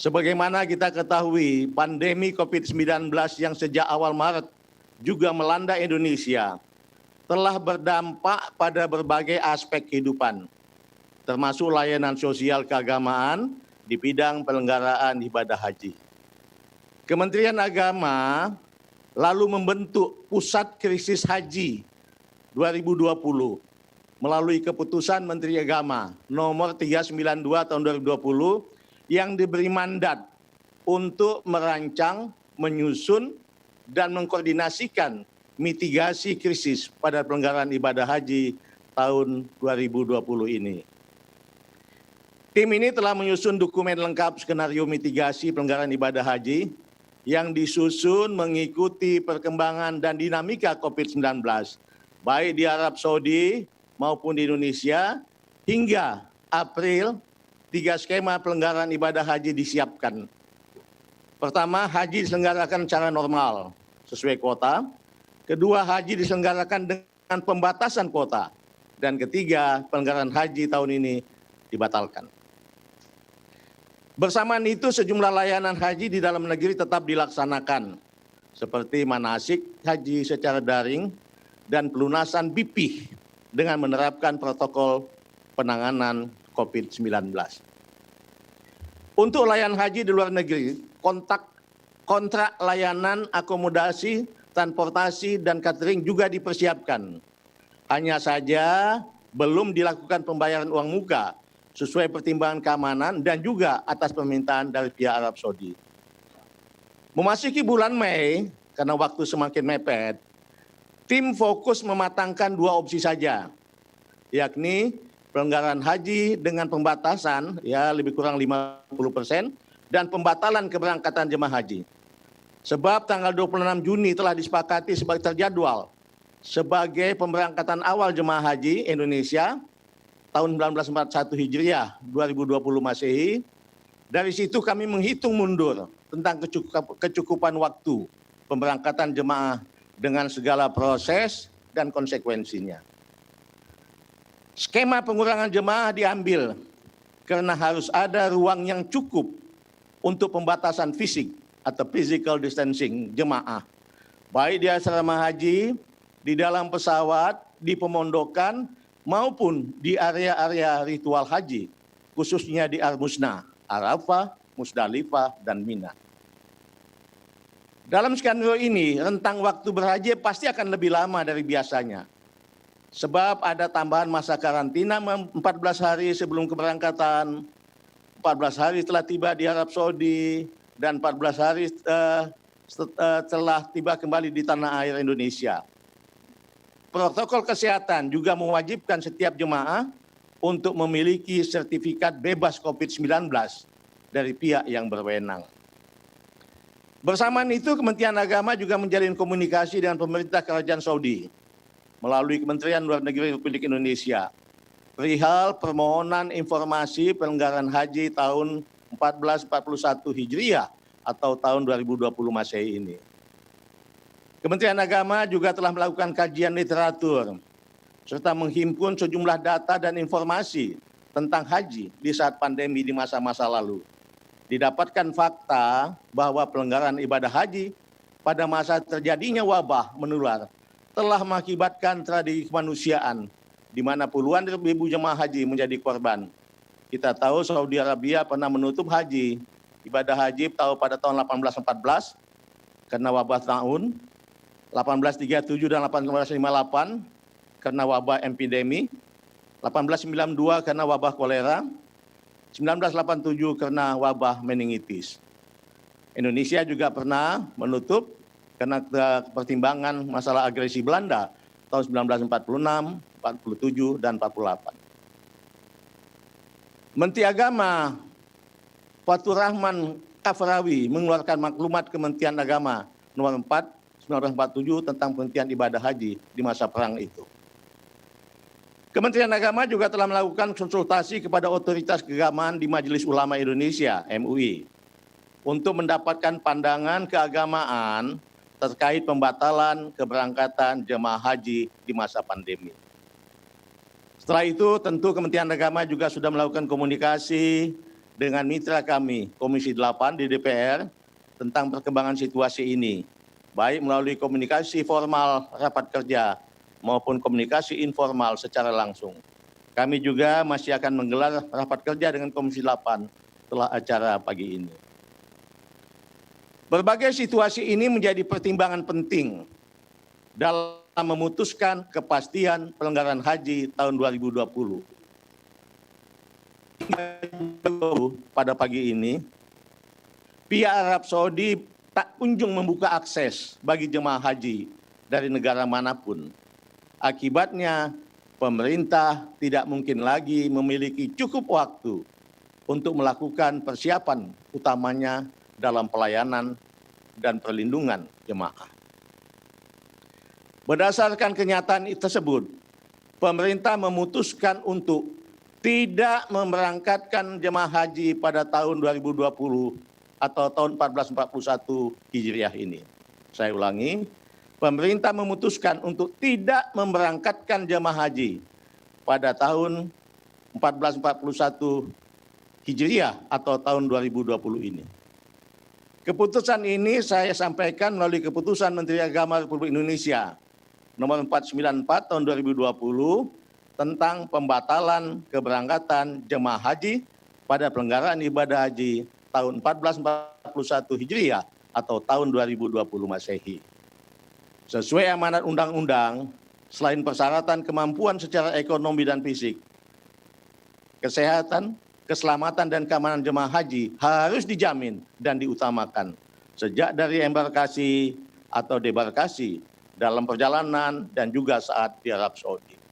Sebagaimana kita ketahui, pandemi COVID-19 yang sejak awal Maret juga melanda Indonesia telah berdampak pada berbagai aspek kehidupan, termasuk layanan sosial keagamaan di bidang penyelenggaraan ibadah haji. Kementerian Agama lalu membentuk Pusat Krisis Haji 2020 melalui keputusan Menteri Agama nomor 392 tahun 2020 yang diberi mandat untuk merancang, menyusun, dan mengkoordinasikan mitigasi krisis pada penyelenggaraan ibadah haji tahun 2020 ini. Tim ini telah menyusun dokumen lengkap skenario mitigasi penyelenggaraan ibadah haji yang disusun mengikuti perkembangan dan dinamika COVID-19, baik di Arab Saudi maupun di Indonesia. Hingga April, 3 skema penyelenggaraan ibadah haji disiapkan. Pertama, haji diselenggarakan secara normal sesuai kuota. Kedua, haji diselenggarakan dengan pembatasan kuota. Dan ketiga, penyelenggaraan haji tahun ini dibatalkan. Bersamaan itu, sejumlah layanan haji di dalam negeri tetap dilaksanakan, seperti manasik haji secara daring dan pelunasan BP dengan menerapkan protokol penanganan COVID-19. Untuk layanan haji di luar negeri, kontrak layanan akomodasi, transportasi, dan catering juga dipersiapkan. Hanya saja belum dilakukan pembayaran uang muka sesuai pertimbangan keamanan dan juga atas permintaan dari pihak Arab Saudi. Memasuki bulan Mei, karena waktu semakin mepet, tim fokus mematangkan 2 opsi saja, yakni penyelenggaraan haji dengan pembatasan lebih kurang 50% dan pembatalan keberangkatan jemaah haji. Sebab tanggal 26 Juni telah disepakati sebagai terjadwal sebagai pemberangkatan awal jemaah haji Indonesia tahun 1941 Hijriah 2020 Masehi. Dari situ kami menghitung mundur tentang kecukupan waktu pemberangkatan jemaah dengan segala proses dan konsekuensinya. Skema pengurangan jemaah diambil karena harus ada ruang yang cukup untuk pembatasan fisik atau physical distancing jemaah, baik di asrama haji, di dalam pesawat, di pemondokan, maupun di area-area ritual haji, khususnya di Al-Musna, Arafah, Musdalifah, dan Mina. Dalam skenario ini, rentang waktu berhaji pasti akan lebih lama dari biasanya. Sebab ada tambahan masa karantina 14 hari sebelum keberangkatan, 14 hari setelah tiba di Arab Saudi, dan 14 hari setelah tiba kembali di tanah air Indonesia. Protokol kesehatan juga mewajibkan setiap jemaah untuk memiliki sertifikat bebas COVID-19 dari pihak yang berwenang. Bersamaan itu, Kementerian Agama juga menjalin komunikasi dengan pemerintah Kerajaan Saudi melalui Kementerian Luar Negeri Republik Indonesia perihal permohonan informasi penyelenggaraan haji tahun 1441 Hijriah atau tahun 2020 Masehi ini. Kementerian Agama juga telah melakukan kajian literatur serta menghimpun sejumlah data dan informasi tentang haji di saat pandemi di masa-masa lalu. Didapatkan fakta bahwa penyelenggaraan ibadah haji pada masa terjadinya wabah menular telah mengakibatkan tragedi kemanusiaan di mana puluhan ribu jemaah haji menjadi korban. Kita tahu Saudi Arabia pernah menutup haji, ibadah haji pada tahun 1814 karena wabah tahun, 1837 dan 1858 karena wabah epidemi, 1892 karena wabah kolera, 1987 karena wabah meningitis. Indonesia juga pernah menutup karena pertimbangan masalah agresi Belanda tahun 1946, 47, dan 48. Menteri Agama Fathur Rahman Kafrawi mengeluarkan maklumat Kementerian Agama nomor 4 1947 tentang penghentian ibadah haji di masa perang itu. Kementerian Agama juga telah melakukan konsultasi kepada otoritas keagamaan di Majelis Ulama Indonesia (MUI) untuk mendapatkan pandangan keagamaan terkait pembatalan keberangkatan jemaah haji di masa pandemi. Setelah itu tentu Kementerian Agama juga sudah melakukan komunikasi dengan mitra kami Komisi 8 di DPR tentang perkembangan situasi ini, baik melalui komunikasi formal rapat kerja maupun komunikasi informal secara langsung. Kami juga masih akan menggelar rapat kerja dengan Komisi 8 setelah acara pagi ini. Berbagai situasi ini menjadi pertimbangan penting dalam memutuskan kepastian pelanggaran haji tahun 2020. Pada pagi ini, pihak Arab Saudi tak kunjung membuka akses bagi jemaah haji dari negara manapun. Akibatnya, pemerintah tidak mungkin lagi memiliki cukup waktu untuk melakukan persiapan utamanya dalam pelayanan dan perlindungan jemaah. Berdasarkan kenyataan tersebut, pemerintah memutuskan untuk tidak memberangkatkan jemaah haji pada tahun 2020 atau tahun 1441 Hijriah ini. Saya ulangi, pemerintah memutuskan untuk tidak memberangkatkan jemaah haji pada tahun 1441 Hijriah atau tahun 2020 ini. Keputusan ini saya sampaikan melalui keputusan Menteri Agama Republik Indonesia nomor 494 tahun 2020 tentang pembatalan keberangkatan jemaah haji pada pelanggaran ibadah haji tahun 1441 Hijriah atau tahun 2020 Masehi. Sesuai amanat undang-undang, selain persyaratan kemampuan secara ekonomi dan fisik, kesehatan, keselamatan dan keamanan jemaah haji harus dijamin dan diutamakan sejak dari embarkasi atau debarkasi dalam perjalanan dan juga saat di Arab Saudi.